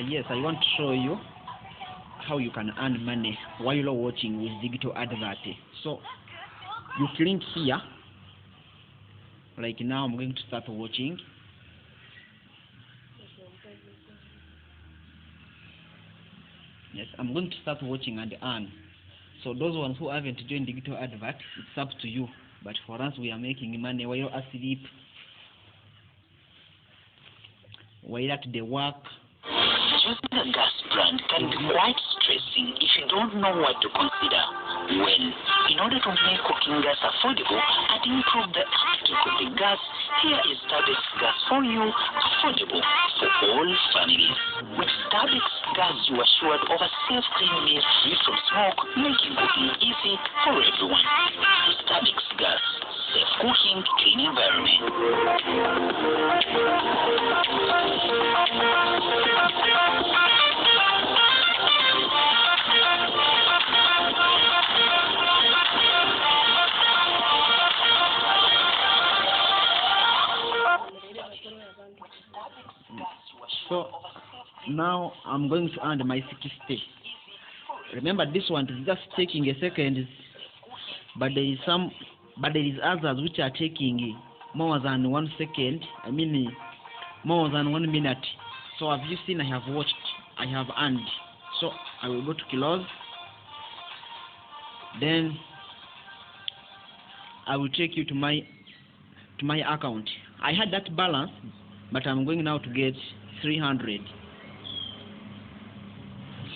Yes, I want to show you how you can earn money while you're watching with digital advert. So you click here. Like now I'm going to start watching. Yes, I'm going to start watching and earn. So those ones who haven't joined digital advert, it's up to you. But for us, we are making money while you're asleep, while at the work. Choosing a gas brand can be quite stressing if you don't know what to consider. Well, in order to make cooking gas affordable and improve the upkeep of the gas, here is Starbex Gas for you, affordable for all families. With Starbex Gas, you are assured of a safe, clean meal free from smoke, making cooking easy for everyone. Starbex Gas, safe cooking, clean environment. So now I'm going to earn my 60. Remember, this one is just taking a second, but there is others which are taking more than 1 second. I mean more than 1 minute. So have you seen? I have watched, I have earned. So I will go to close. Then I will take you to my account. I had that balance, but I'm going now to get 300.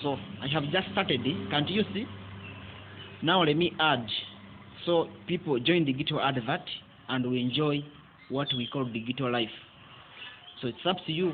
So I have just started it. Can't you see? Now let me add. So people join digital advert and we enjoy what we call digital life. So it's up to you.